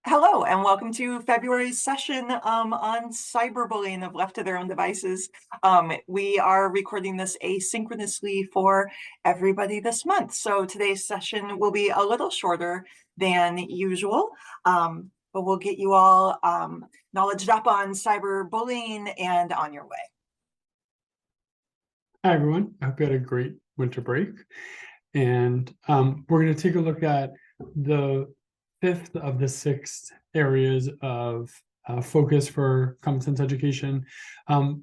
Hello, and welcome to February's session on cyberbullying of left to their own devices. We are recording this asynchronously for everybody this month. So today's session will be a little shorter than usual, but we'll get you all knowledged up on cyberbullying and on your way. Hi, everyone. I hope you had a great winter break. And we're going to take a look at the fifth of the six areas of focus for common sense education.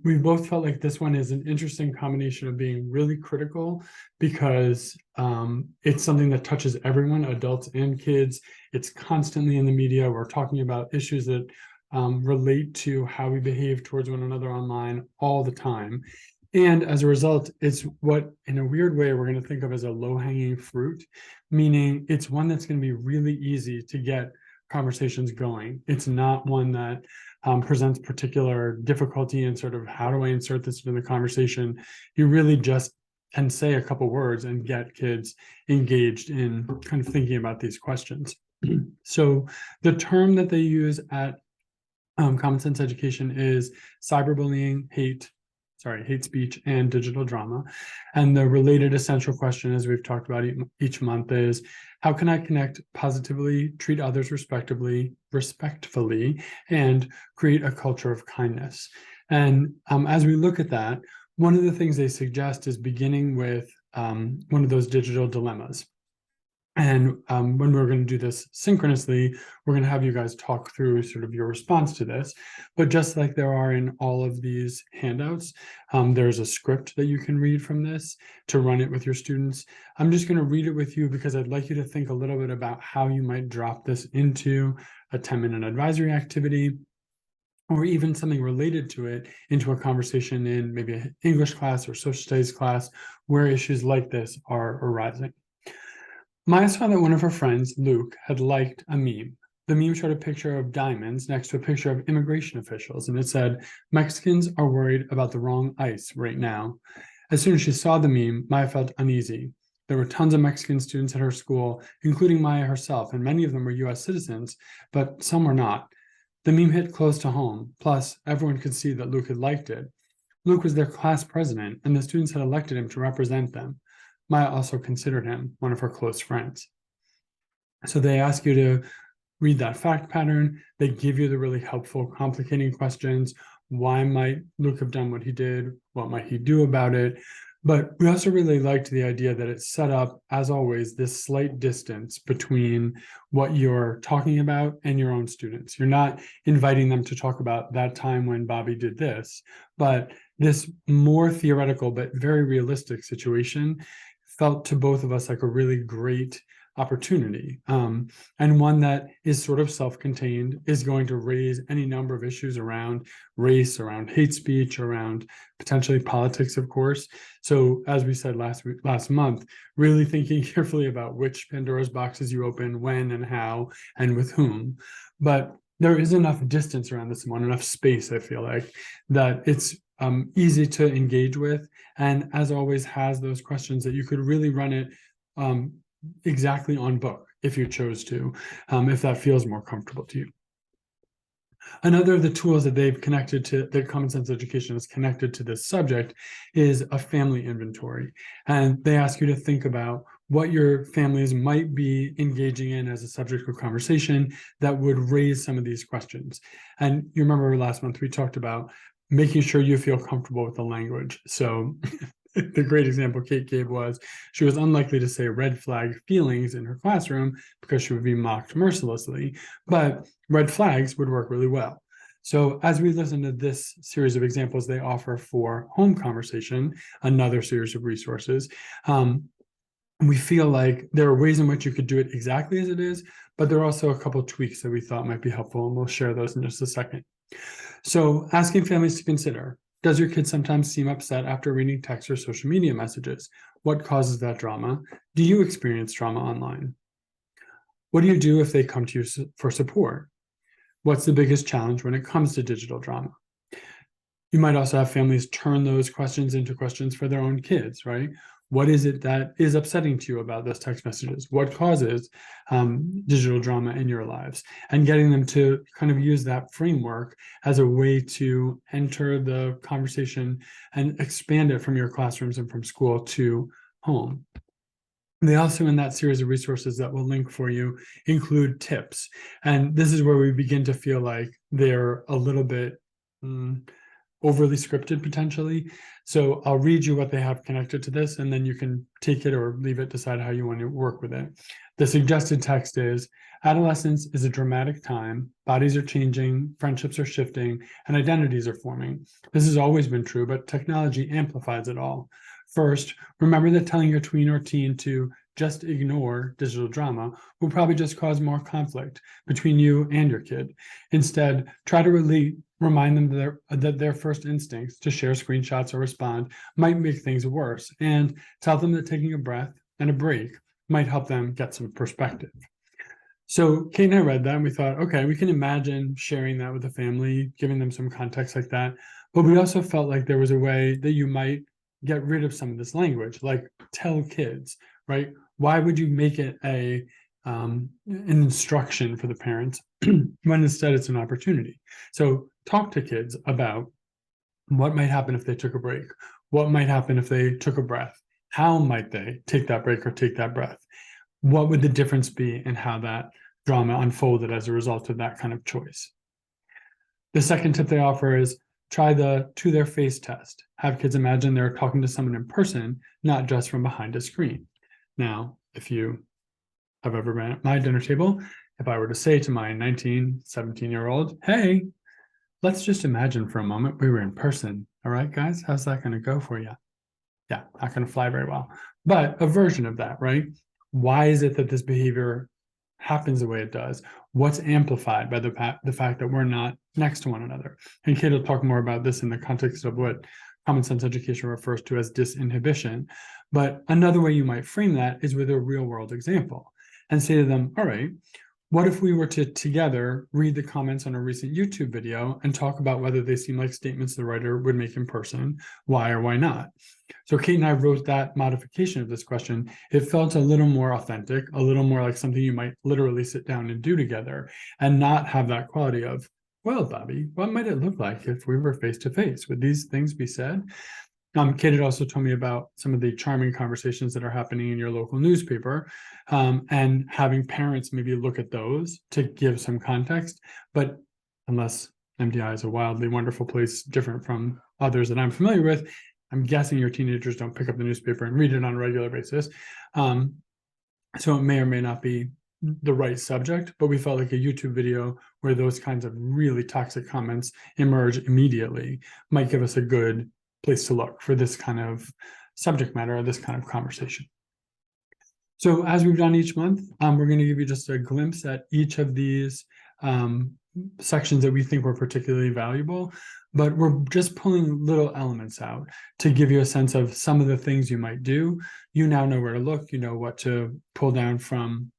We both felt like this one is an interesting combination of being really critical because it's something that touches everyone, adults and kids. It's constantly in the media. We're talking about issues that relate to how we behave towards one another online all the time. And as a result, it's what, in a weird way, we're going to think of as a low-hanging fruit, meaning it's one that's going to be really easy to get conversations going. It's not one that presents particular difficulty in sort of how do I insert this into the conversation. You really just can say a couple words and get kids engaged in kind of thinking about these questions. So the term that they use at Common Sense Education is cyberbullying, hate speech, and digital drama. And the related essential question, as we've talked about each month, is how can I connect positively, treat others respectfully, and create a culture of kindness? And as we look at that, one of the things they suggest is beginning with one of those digital dilemmas. And when we're going to do this synchronously, we're going to have you guys talk through sort of your response to this. But just like there are in all of these handouts, there's a script that you can read from this to run it with your students. I'm just going to read it with you because I'd like you to think a little bit about how you might drop this into a 10-minute advisory activity, or even something related to it into a conversation in maybe an English class or social studies class where issues like this are arising. Maya saw that one of her friends, Luke, had liked a meme. The meme showed a picture of diamonds next to a picture of immigration officials, and it said, "Mexicans are worried about the wrong ice right now." As soon as she saw the meme, Maya felt uneasy. There were tons of Mexican students at her school, including Maya herself, and many of them were US citizens, but some were not. The meme hit close to home. Plus, everyone could see that Luke had liked it. Luke was their class president, and the students had elected him to represent them. Maya also considered him one of her close friends. So they ask you to read that fact pattern. They give you the really helpful, complicating questions. Why might Luke have done what he did? What might he do about it? But we also really liked the idea that it set up, as always, this slight distance between what you're talking about and your own students. You're not inviting them to talk about that time when Bobby did this, but this more theoretical but very realistic situation felt to both of us like a really great opportunity, and one that is sort of self-contained, is going to raise any number of issues around race, around hate speech, around potentially politics, of course. So as we said last month, really thinking carefully about which Pandora's boxes you open, when and how, and with whom. But there is enough distance around this one, enough space, I feel like, that it's easy to engage with, and as always has those questions that you could really run it exactly on book if you chose to, if that feels more comfortable to you. Another of the tools that they've connected to, that Common Sense Education has connected to this subject, is a family inventory. And they ask you to think about what your families might be engaging in as a subject of conversation that would raise some of these questions. And you remember last month we talked about making sure you feel comfortable with the language. So the great example Kate gave was she was unlikely to say red flag feelings in her classroom because she would be mocked mercilessly, but red flags would work really well. So as we listen to this series of examples they offer for home conversation, another series of resources, we feel like there are ways in which you could do it exactly as it is, but there are also a couple of tweaks that we thought might be helpful, and we'll share those in just a second. So asking families to consider, does your kid sometimes seem upset after reading text or social media messages? What causes that drama? Do you experience drama online? What do you do if they come to you for support? What's the biggest challenge when it comes to digital drama? You might also have families turn those questions into questions for their own kids, right? What is it that is upsetting to you about those text messages? What causes digital drama in your lives? And getting them to kind of use that framework as a way to enter the conversation and expand it from your classrooms and from school to home. They also, in that series of resources that we'll link for you, include tips. And this is where we begin to feel like they're a little bit overly scripted potentially. So I'll read you what they have connected to this, and then you can take it or leave it, decide how you want to work with it. The suggested text is, adolescence is a dramatic time. Bodies are changing, friendships are shifting, and identities are forming. This has always been true, but technology amplifies it all. First, remember that telling your tween or teen to just ignore digital drama will probably just cause more conflict between you and your kid. Instead, try to remind them that their first instincts to share screenshots or respond might make things worse, and tell them that taking a breath and a break might help them get some perspective. So Kate and I read that and we thought, okay, we can imagine sharing that with the family, giving them some context like that. But we also felt like there was a way that you might get rid of some of this language, like tell kids, right? Why would you make it an instruction for the parents when instead it's an opportunity? So talk to kids about what might happen if they took a break, what might happen if they took a breath, how might they take that break or take that breath, what would the difference be in how that drama unfolded as a result of that kind of choice. The second tip they offer is try the to their face test. Have kids imagine they're talking to someone in person, not just from behind a screen. Now, if you have ever been at my dinner table, if I were to say to my 19, 17-year-old, hey, let's just imagine for a moment we were in person. All right, guys, how's that going to go for you? Yeah, not going to fly very well. But a version of that, right? Why is it that this behavior happens the way it does? What's amplified by the fact that we're not next to one another? And Kate will talk more about this in the context of what common sense education refers to as disinhibition. But another way you might frame that is with a real world example and say to them, all right, what if we were to together read the comments on a recent YouTube video and talk about whether they seem like statements the writer would make in person, why or why not? So Kate and I wrote that modification of this question. It felt a little more authentic, a little more like something you might literally sit down and do together and not have that quality of, well, Bobby, what might it look like if we were face to face? Would these things be said? Kate had also told me about some of the charming conversations that are happening in your local newspaper, and having parents maybe look at those to give some context. But unless MDI is a wildly wonderful place, different from others that I'm familiar with, I'm guessing your teenagers don't pick up the newspaper and read it on a regular basis. So it may or may not be the right subject, but we felt like a YouTube video where those kinds of really toxic comments emerge immediately might give us a good place to look for this kind of subject matter or this kind of conversation. So as we've done each month, we're going to give you just a glimpse at each of these sections that we think were particularly valuable, but we're just pulling little elements out to give you a sense of some of the things you might do. You now know where to look, you know what to pull down from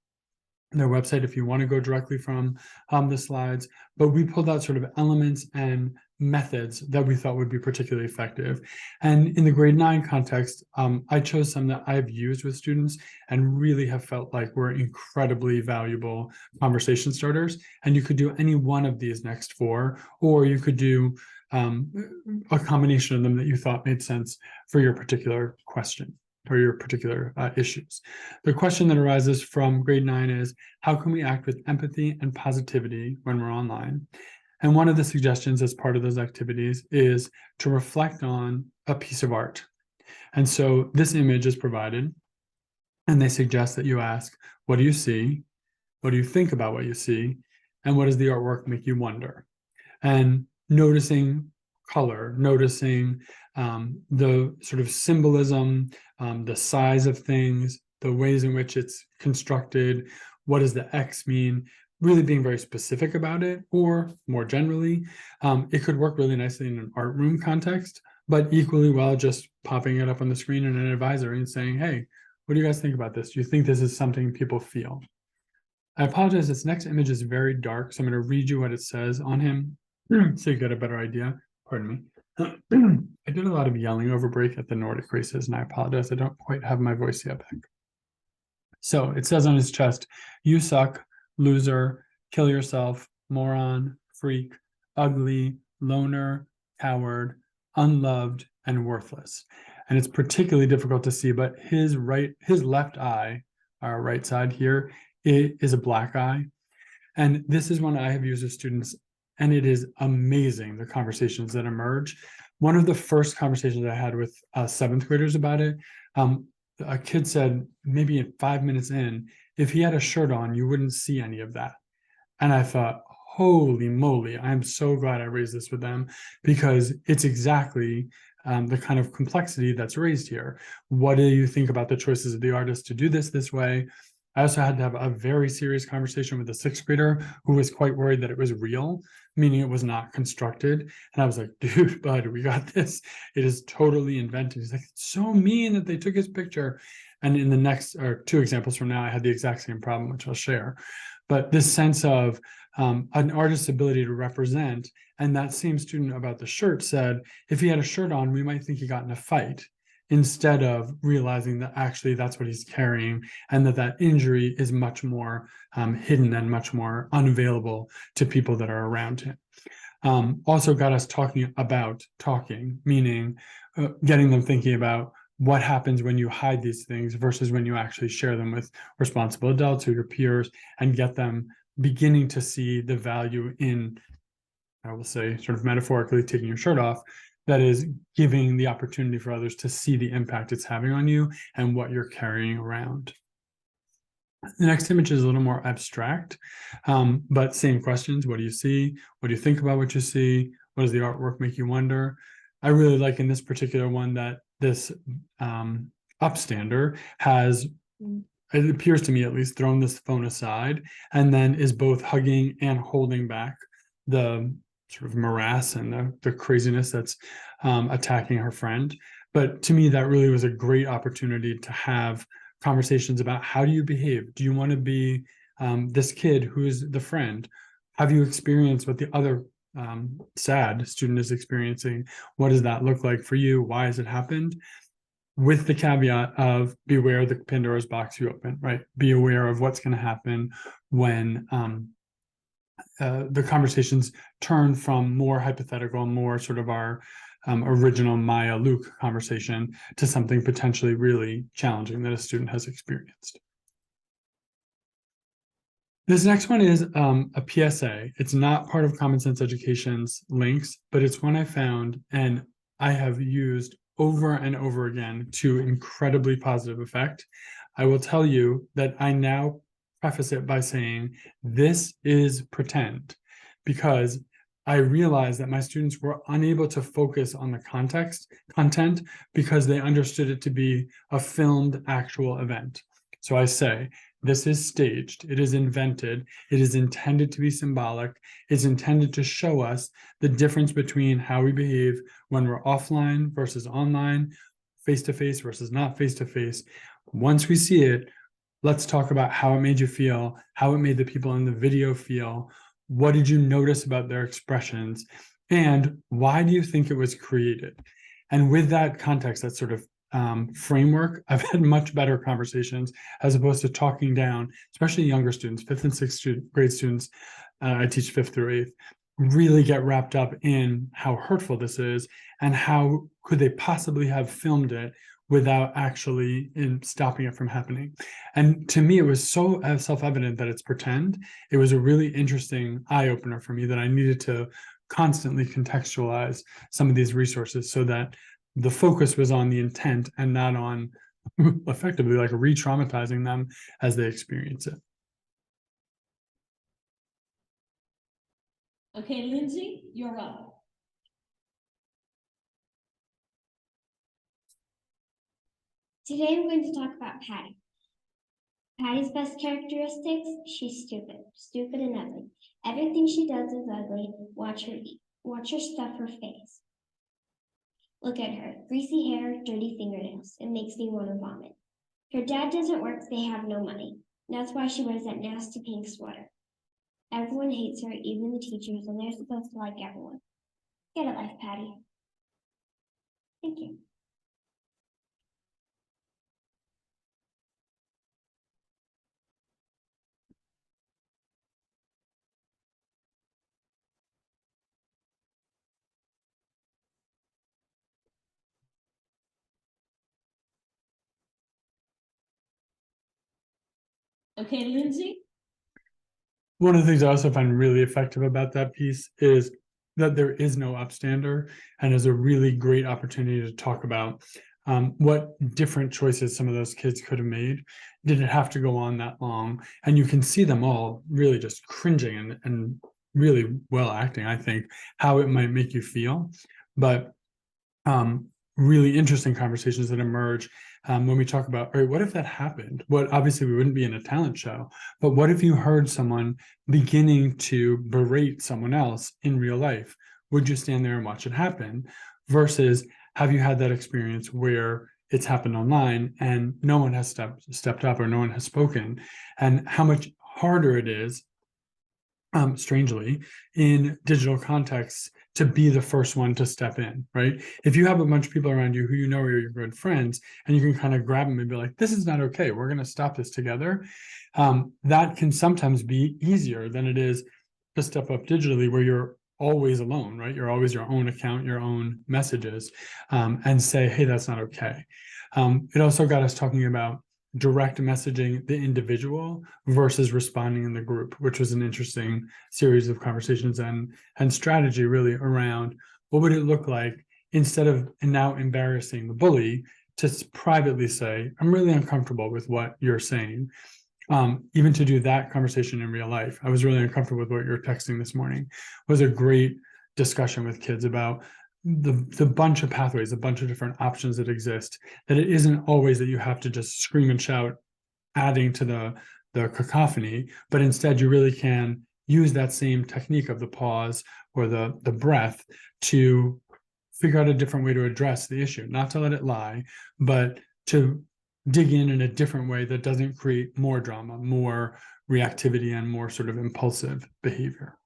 their website if you want to go directly from the slides, but we pulled out sort of elements and methods that we thought would be particularly effective. And in the grade 9 context, I chose some that I've used with students and really have felt like were incredibly valuable conversation starters. And you could do any one of these next 4, or you could do a combination of them that you thought made sense for your particular question or your particular issues. The question that arises from grade 9 is, how can we act with empathy and positivity when we're online? And one of the suggestions as part of those activities is to reflect on a piece of art. And so this image is provided, and they suggest that you ask, what do you see? What do you think about what you see? And what does the artwork make you wonder? And noticing color, noticing the sort of symbolism, the size of things, the ways in which it's constructed, what does the X mean, really being very specific about it, or more generally, it could work really nicely in an art room context, but equally well just popping it up on the screen in an advisory and saying, hey, what do you guys think about this? Do you think this is something people feel? I apologize, this next image is very dark, so I'm going to read you what it says on him so you get a better idea. Pardon me. I did a lot of yelling over break at the Nordic races, and I apologize. I don't quite have my voice yet back. So it says on his chest, "You suck, loser, kill yourself, moron, freak, ugly, loner, coward, unloved, and worthless." And it's particularly difficult to see, but his left eye, our right side here, it is a black eye. And this is one I have used with students, and it is amazing the conversations that emerge. One of the first conversations I had with seventh graders about it, a kid said, maybe in 5 minutes in, if he had a shirt on, you wouldn't see any of that. And I thought, holy moly, I'm so glad I raised this with them, because it's exactly the kind of complexity that's raised here. What do you think about the choices of the artist to do this way? I also had to have a very serious conversation with a sixth grader who was quite worried that it was real, meaning it was not constructed. And I was like, dude, bud, we got this. It is totally invented. He's like, it's so mean that they took his picture. And in the next, or two examples from now, I had the exact same problem, which I'll share. But this sense of an artist's ability to represent, and that same student about the shirt said, if he had a shirt on, we might think he got in a fight, instead of realizing that actually that's what he's carrying, and that injury is much more hidden and much more unavailable to people that are around him. Also got us talking about talking, meaning getting them thinking about what happens when you hide these things versus when you actually share them with responsible adults or your peers, and get them beginning to see the value in, I will say, sort of metaphorically, taking your shirt off. That is giving the opportunity for others to see the impact it's having on you and what you're carrying around. The next image is a little more abstract, but same questions. What do you see? What do you think about what you see? What does the artwork make you wonder? I really like in this particular one that this upstander has, it appears to me at least, thrown this phone aside, and then is both hugging and holding back the sort of morass and the craziness that's attacking her friend. But to me, that really was a great opportunity to have conversations about, how do you behave? Do you want to be this kid who's the friend? Have you experienced what the other sad student is experiencing? What does that look like for you? Why has it happened? With the caveat of beware the Pandora's box you open, right? Be aware of what's going to happen when the conversations turn from more hypothetical, more sort of our original Maya Luke conversation, to something potentially really challenging that a student has experienced. This next one is a PSA. It's not part of Common Sense Education's links, but it's one I found and I have used over and over again to incredibly positive effect. I will tell you that I now preface it by saying this is pretend, because I realized that my students were unable to focus on the content, because they understood it to be a filmed actual event. So I say, this is staged, it is invented, it is intended to be symbolic, it's intended to show us the difference between how we behave when we're offline versus online, face-to-face versus not face-to-face. Once we see it, let's talk about how it made you feel, how it made the people in the video feel. What did you notice about their expressions? And why do you think it was created? And with that context, that sort of framework, I've had much better conversations, as opposed to talking down, especially younger students, fifth and sixth grade students. I teach fifth through eighth, really get wrapped up in how hurtful this is, and how could they possibly have filmed it without actually stopping it from happening. And to me, it was so self-evident that it's pretend. It was a really interesting eye-opener for me, that I needed to constantly contextualize some of these resources, so that the focus was on the intent and not on effectively like re-traumatizing them as they experience it. Okay, Lindsay, you're up. Today I'm going to talk about Patty. Patty's best characteristics: she's stupid. Stupid and ugly. Everything she does is ugly. Watch her eat. Watch her stuff her face. Look at her. Greasy hair, dirty fingernails. It makes me want to vomit. Her dad doesn't work, they have no money. That's why she wears that nasty pink sweater. Everyone hates her, even the teachers, and they're supposed to like everyone. Get a life, Patty. Thank you. Okay, Lindsay? One of the things I also find really effective about that piece is that there is no upstander, and is a really great opportunity to talk about what different choices some of those kids could have made. Did it have to go on that long? And you can see them all really just cringing and really well acting, I think, how it might make you feel. But really interesting conversations that emerge when we talk about, all right, what if that happened? What, obviously we wouldn't be in a talent show, but what if you heard someone beginning to berate someone else in real life? Would you stand there and watch it happen? Versus, have you had that experience where it's happened online and no one has stepped up, or no one has spoken? And how much harder it is, strangely, in digital contexts, to be the first one to step in, right? If you have a bunch of people around you who you know are your good friends, and you can kind of grab them and be like, this is not okay, we're going to stop this together. That can sometimes be easier than it is to step up digitally, where you're always alone, right? You're always your own account, your own messages, and say, hey, that's not okay. It also got us talking about direct messaging the individual versus responding in the group, which was an interesting series of conversations and strategy really around what would it look like, instead of now embarrassing the bully, to privately say, I'm really uncomfortable with what you're saying. Even to do that conversation in real life. I was really uncomfortable with what you're texting this morning. Was a great discussion with kids about the bunch of pathways, a bunch of different options that exist, that it isn't always that you have to just scream and shout, adding to the cacophony, but instead you really can use that same technique of the pause or the breath to figure out a different way to address the issue, not to let it lie, but to dig in a different way that doesn't create more drama, more reactivity, and more sort of impulsive behavior.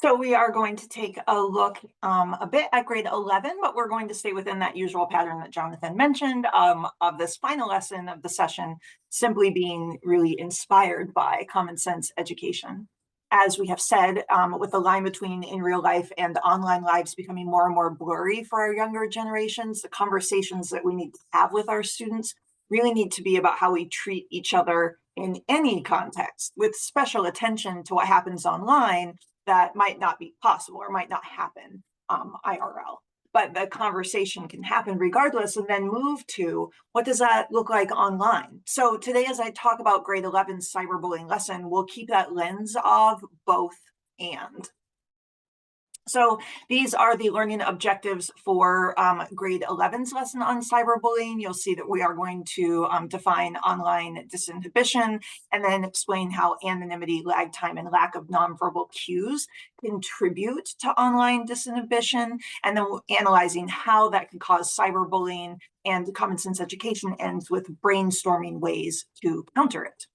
So we are going to take a look a bit at grade 11, but we're going to stay within that usual pattern that Jonathan mentioned of this final lesson of the session simply being really inspired by common sense education. As we have said, with the line between in real life and online lives becoming more and more blurry for our younger generations, the conversations that we need to have with our students really need to be about how we treat each other in any context, with special attention to what happens online that might not be possible or might not happen IRL. But the conversation can happen regardless, and then move to what does that look like online? So today, as I talk about grade 11 cyberbullying lesson, we'll keep that lens of both and. So these are the learning objectives for grade 11's lesson on cyberbullying. You'll see that we are going to define online disinhibition, and then explain how anonymity, lag time, and lack of nonverbal cues contribute to online disinhibition, and then analyzing how that can cause cyberbullying. And common sense education ends with brainstorming ways to counter it.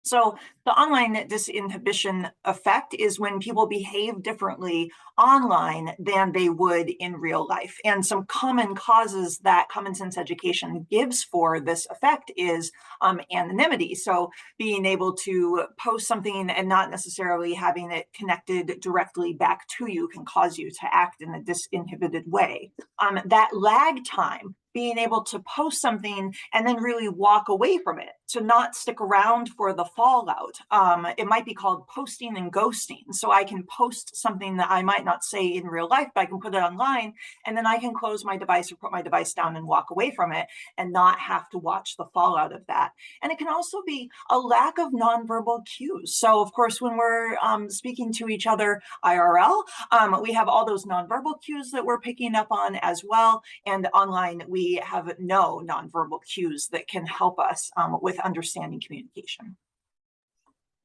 So the online disinhibition effect is when people behave differently online than they would in real life. And some common causes that common sense education gives for this effect is anonymity. So being able to post something and not necessarily having it connected directly back to you can cause you to act in a disinhibited way. That lag time, being able to post something and then really walk away from it, to not stick around for the fallout. It might be called posting and ghosting. So I can post something that I might not say in real life, but I can put it online, and then I can close my device or put my device down and walk away from it and not have to watch the fallout of that. And it can also be a lack of nonverbal cues. So of course, when we're speaking to each other IRL, we have all those nonverbal cues that we're picking up on as well. And online, we have no nonverbal cues that can help us with understanding communication.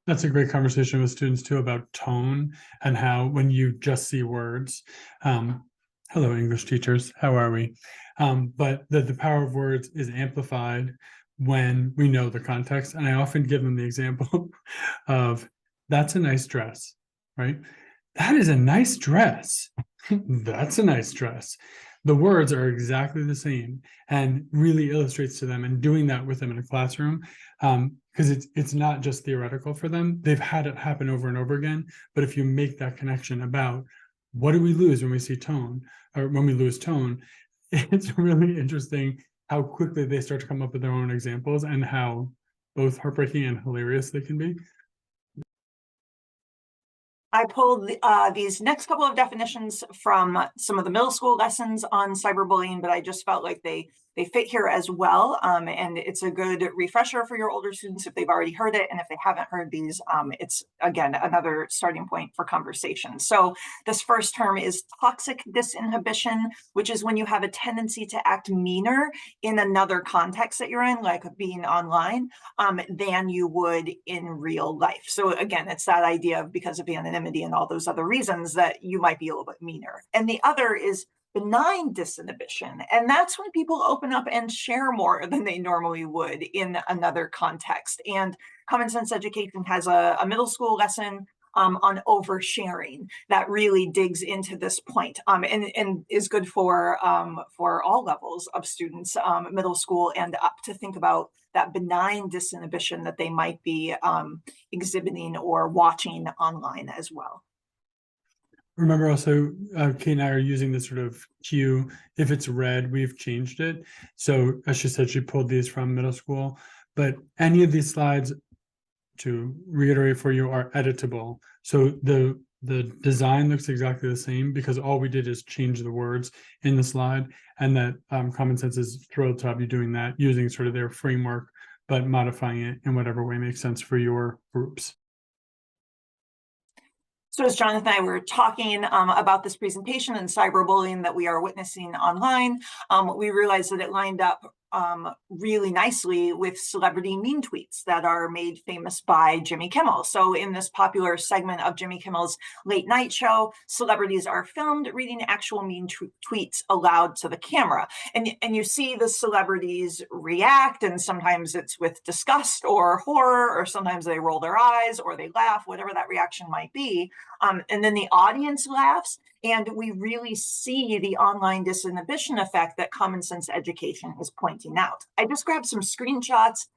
That's a great conversation with students too, about tone, and how when you just see words, hello English teachers, how are we? But the power of words is amplified when we know the context. And I often give them the example of, that's a nice dress, right? That is a nice dress. That's a nice dress. The words are exactly the same and really illustrates to them, and doing that with them in a classroom, because it's not just theoretical for them. They've had it happen over and over again. But if you make that connection about what do we lose when we see tone or when we lose tone, it's really interesting how quickly they start to come up with their own examples and how both heartbreaking and hilarious they can be. I pulled these next couple of definitions from some of the middle school lessons on cyberbullying, but I just felt like they fit here as well. And it's a good refresher for your older students if they've already heard it. And if they haven't heard these, it's, again, another starting point for conversation. So this first term is toxic disinhibition, which is when you have a tendency to act meaner in another context that you're in, like being online, than you would in real life. So again, it's that idea of because of anonymity and all those other reasons that you might be a little bit meaner. And the other is benign disinhibition. And that's when people open up and share more than they normally would in another context. And Common Sense Education has a middle school lesson on oversharing that really digs into this point, and is good for all levels of students, middle school and up, to think about that benign disinhibition that they might be exhibiting or watching online as well. Remember also, Kate and I are using this sort of cue. If it's red, we've changed it. So as she said, she pulled these from middle school, but any of these slides, to reiterate for you, are editable. So the design looks exactly the same because all we did is change the words in the slide, and that Common Sense is thrilled to have you doing that, using sort of their framework, but modifying it in whatever way makes sense for your groups. So as Jonathan and I were talking about this presentation and cyberbullying that we are witnessing online, we realized that it lined up really nicely with celebrity meme tweets that are made famous by Jimmy Kimmel. So in this popular segment of Jimmy Kimmel's late night show, celebrities are filmed reading actual meme tweets aloud to the camera. And you see the celebrities react, and sometimes it's with disgust or horror, or sometimes they roll their eyes or they laugh, whatever that reaction might be. And then the audience laughs, and we really see the online disinhibition effect that Common Sense Education is pointing out. I just grabbed some screenshots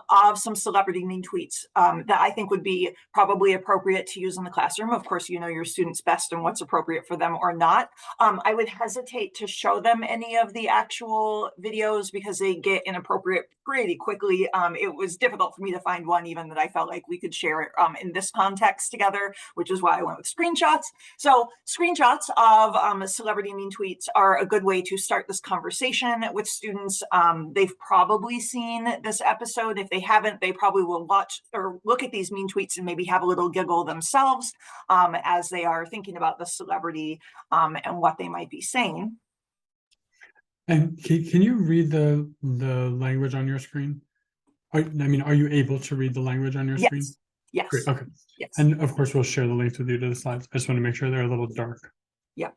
of some celebrity meme tweets that I think would be probably appropriate to use in the classroom. Of course, you know your students best and what's appropriate for them or not. I would hesitate to show them any of the actual videos because they get inappropriate pretty quickly. It was difficult for me to find one even that I felt like we could share it in this context together, which is why I went with screenshots. So screenshots of celebrity meme tweets are a good way to start this conversation with students. They've probably seen this episode. If they haven't, they probably will watch or look at these meme tweets and maybe have a little giggle themselves as they are thinking about the celebrity and what they might be saying. And can you read the language on your screen? I mean, are you able to read the language on your screen? Yes. Great. Okay. Yes. And of course, we'll share the links with you to the slides. I just want to make sure they're a little dark. Yeah.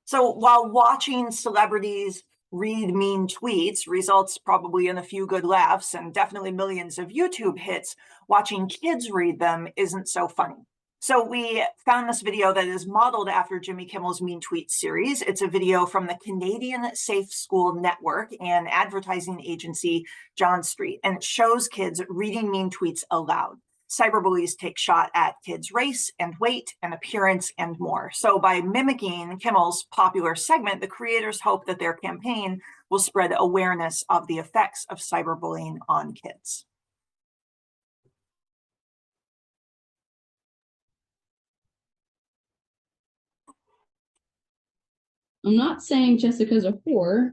So while watching celebrities read mean tweets results probably in a few good laughs and definitely millions of YouTube hits, watching kids read them isn't so funny. So we found this video that is modeled after Jimmy Kimmel's Mean Tweet series. It's a video from the Canadian Safe School Network and advertising agency John Street, and it shows kids reading mean tweets aloud. Cyberbullies take shot at kids' race and weight and appearance and more. So by mimicking Kimmel's popular segment, the creators hope that their campaign will spread awareness of the effects of cyberbullying on kids. I'm not saying Jessica's a whore,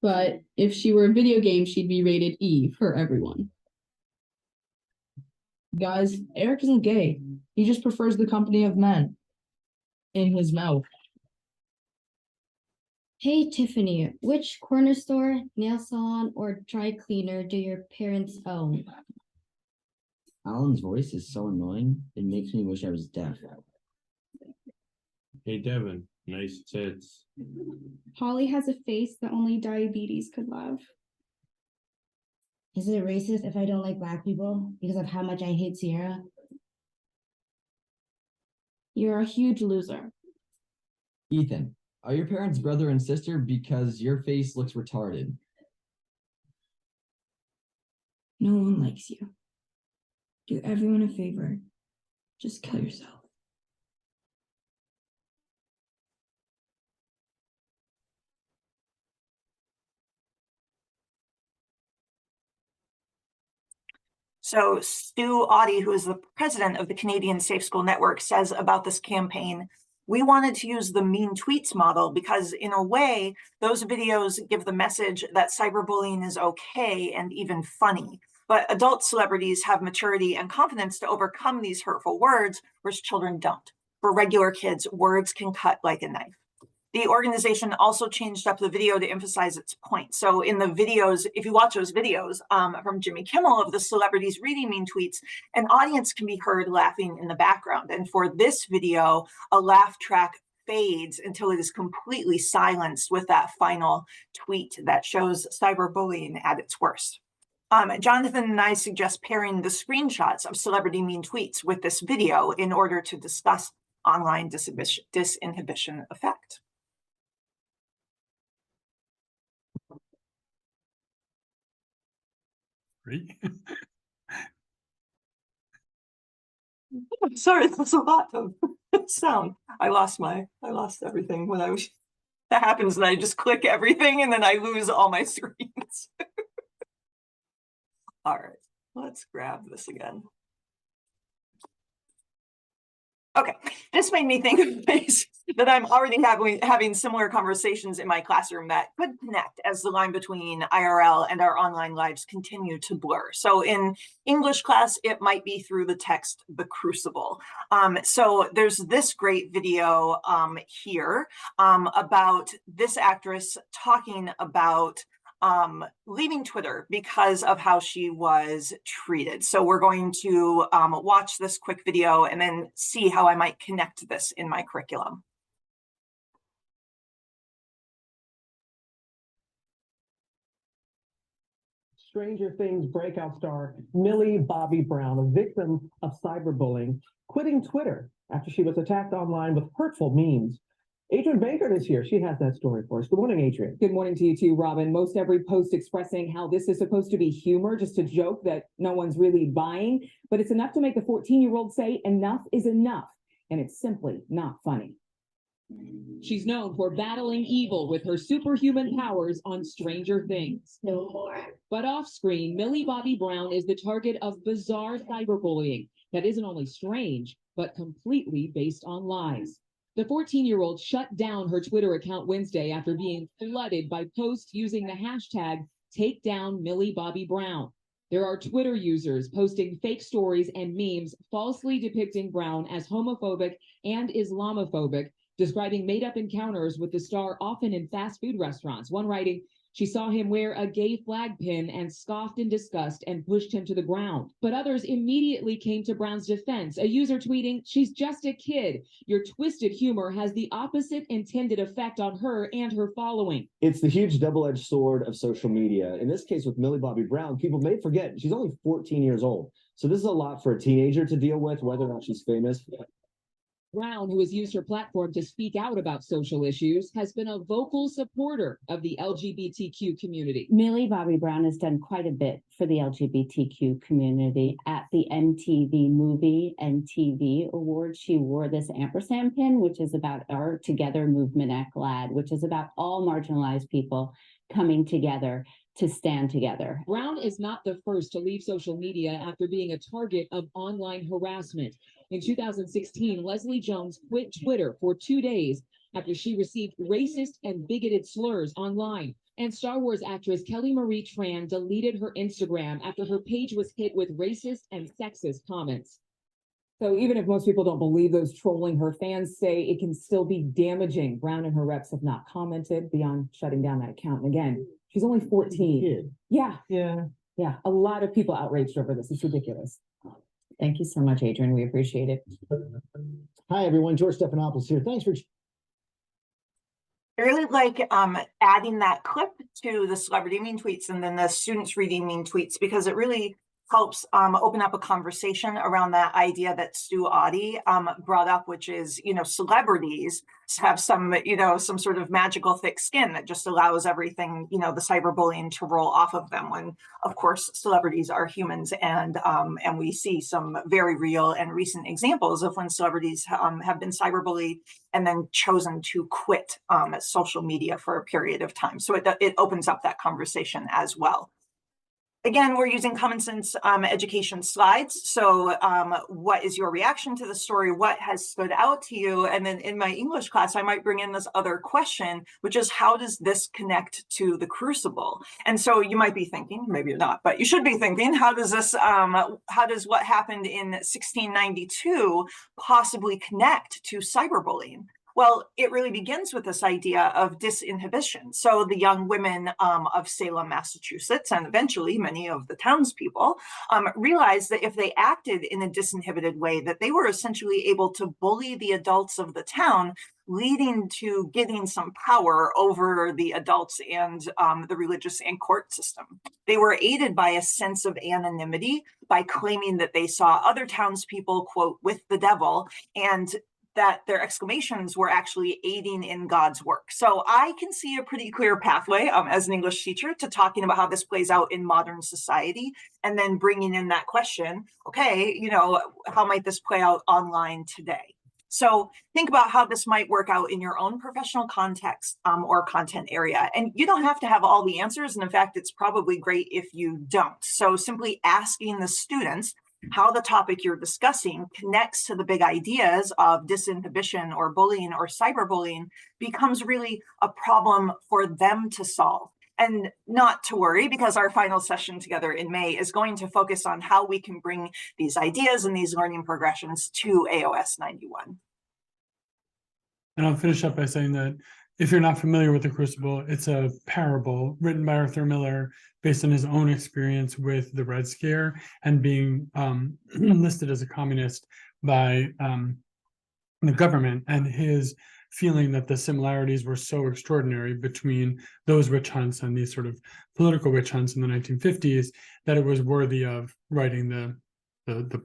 but if she were a video game, she'd be rated E for everyone. Guys, Eric isn't gay. He just prefers the company of men. In his mouth. Hey, Tiffany, which corner store, nail salon, or dry cleaner do your parents own? Alan's voice is so annoying, it makes me wish I was deaf. Hey Devin, nice tits. Holly has a face that only diabetes could love. Is it racist if I don't like Black people because of how much I hate Sierra? You're a huge loser. Ethan, are your parents brother and sister? Because your face looks retarded. No one likes you. Do everyone a favor. Just kill yourself. So Stu Audie, who is the president of the Canadian Safe School Network, says about this campaign, we wanted to use the mean tweets model because in a way, those videos give the message that cyberbullying is okay and even funny. But adult celebrities have maturity and confidence to overcome these hurtful words, whereas children don't. For regular kids, words can cut like a knife. The organization also changed up the video to emphasize its point. So in the videos, if you watch those videos from Jimmy Kimmel of the celebrities reading mean tweets, an audience can be heard laughing in the background. And for this video, a laugh track fades until it is completely silenced with that final tweet that shows cyberbullying at its worst. Jonathan and I suggest pairing the screenshots of celebrity mean tweets with this video in order to discuss online disinhibition effect. Great. I'm sorry, that was a lot of sound. I lost everything when I was, that happens and I just click everything and then I lose all my screens. All right, let's grab this again. Okay, this made me think of ways that I'm already having similar conversations in my classroom that could connect as the line between IRL and our online lives continue to blur. So in English class, it might be through the text, The Crucible. So there's this great video here about this actress talking about leaving Twitter because of how she was treated. So we're going to watch this quick video and then see how I might connect this in my curriculum. Stranger Things breakout star Millie Bobby Brown, a victim of cyberbullying, quitting Twitter after she was attacked online with hurtful memes. Adrian Bankert is here. She has that story for us. Good morning, Adrian. Good morning to you too, Robin. Most every post expressing how this is supposed to be humor, just a joke that no one's really buying, but it's enough to make a 14-year-old say enough is enough, and it's simply not funny. She's known for battling evil with her superhuman powers on Stranger Things. No more. But off-screen, Millie Bobby Brown is the target of bizarre cyberbullying that isn't only strange, but completely based on lies. The 14-year-old shut down her Twitter account Wednesday after being flooded by posts using the hashtag #TakeDownMillieBobbyBrown. There are Twitter users posting fake stories and memes falsely depicting Brown as homophobic and Islamophobic, describing made-up encounters with the star often in fast food restaurants. One writing, she saw him wear a gay flag pin and scoffed in disgust and pushed him to the ground. But others immediately came to Brown's defense, a user tweeting, she's just a kid. Your twisted humor has the opposite intended effect on her and her following. It's the huge double-edged sword of social media. In this case with Millie Bobby Brown, people may forget she's only 14 years old. So this is a lot for a teenager to deal with, whether or not she's famous. Brown, who has used her platform to speak out about social issues, has been a vocal supporter of the LGBTQ community. Millie Bobby Brown has done quite a bit for the LGBTQ community. At the MTV Movie and TV Awards, she wore this ampersand pin, which is about our Together movement at GLAAD, which is about all marginalized people coming together to stand together. Brown is not the first to leave social media after being a target of online harassment. In 2016, Leslie Jones quit Twitter for 2 days after she received racist and bigoted slurs online. And Star Wars actress Kelly Marie Tran deleted her Instagram after her page was hit with racist and sexist comments. So even if most people don't believe those trolling her, fans say it can still be damaging. Brown and her reps have not commented beyond shutting down that account. And again, she's only 14. Yeah. A lot of people outraged over this. It's ridiculous. Thank you so much, Adrian. We appreciate it. Hi, everyone. George Stephanopoulos here. Thanks for... I really like adding that clip to the celebrity mean tweets and then the students reading mean tweets because it really helps open up a conversation around that idea that Stu Audie brought up, which is, celebrities have some sort of magical thick skin that just allows everything, the cyberbullying to roll off of them, when of course celebrities are humans, and we see some very real and recent examples of when celebrities have been cyberbullied and then chosen to quit social media for a period of time. So it opens up that conversation as well. Again, we're using common sense education slides. So what is your reaction to the story? What has stood out to you? And then in my English class, I might bring in this other question, which is, how does this connect to the Crucible? And so you might be thinking, maybe you're not, but you should be thinking, how does what happened in 1692 possibly connect to cyberbullying? Well, it really begins with this idea of disinhibition. So the young women of Salem, Massachusetts, and eventually many of the townspeople realized that if they acted in a disinhibited way, that they were essentially able to bully the adults of the town, leading to getting some power over the adults and the religious and court system. They were aided by a sense of anonymity, by claiming that they saw other townspeople, quote, with the devil, and that their exclamations were actually aiding in God's work. So I can see a pretty clear pathway as an English teacher to talking about how this plays out in modern society, and then bringing in that question, okay, how might this play out online today? So think about how this might work out in your own professional context or content area. And you don't have to have all the answers. And in fact, it's probably great if you don't. So simply asking the students how the topic you're discussing connects to the big ideas of disinhibition or bullying or cyberbullying becomes really a problem for them to solve. And not to worry, because our final session together in May is going to focus on how we can bring these ideas and these learning progressions to AOS 91. And I'll finish up by saying that if you're not familiar with the Crucible, it's a parable written by Arthur Miller based on his own experience with the Red Scare and being listed as a communist by the government, and his feeling that the similarities were so extraordinary between those witch hunts and these sort of political witch hunts in the 1950s that it was worthy of writing the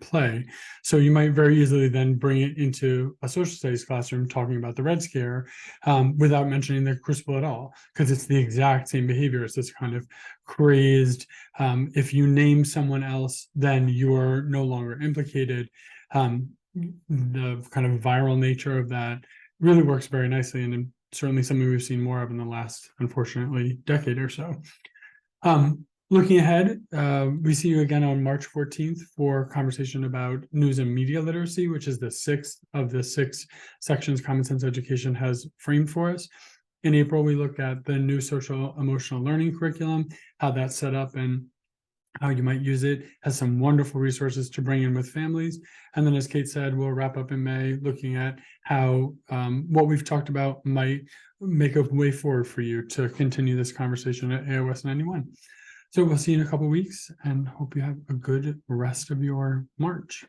play. So you might very easily then bring it into a social studies classroom talking about the Red Scare without mentioning the Crucible at all, because it's the exact same behavior. It's this kind of crazed, if you name someone else, then you're no longer implicated. The kind of viral nature of that really works very nicely, and certainly something we've seen more of in the last, unfortunately, decade or so. Looking ahead, we see you again on March 14th for conversation about news and media literacy, which is the 6th of the 6 sections Common Sense Education has framed for us. In April, we look at the new social emotional learning curriculum, how that's set up and how you might use it. Has some wonderful resources to bring in with families. And then, as Kate said, we'll wrap up in May looking at how what we've talked about might make a way forward for you to continue this conversation at AOS 91. So we'll see you in a couple of weeks, and hope you have a good rest of your March.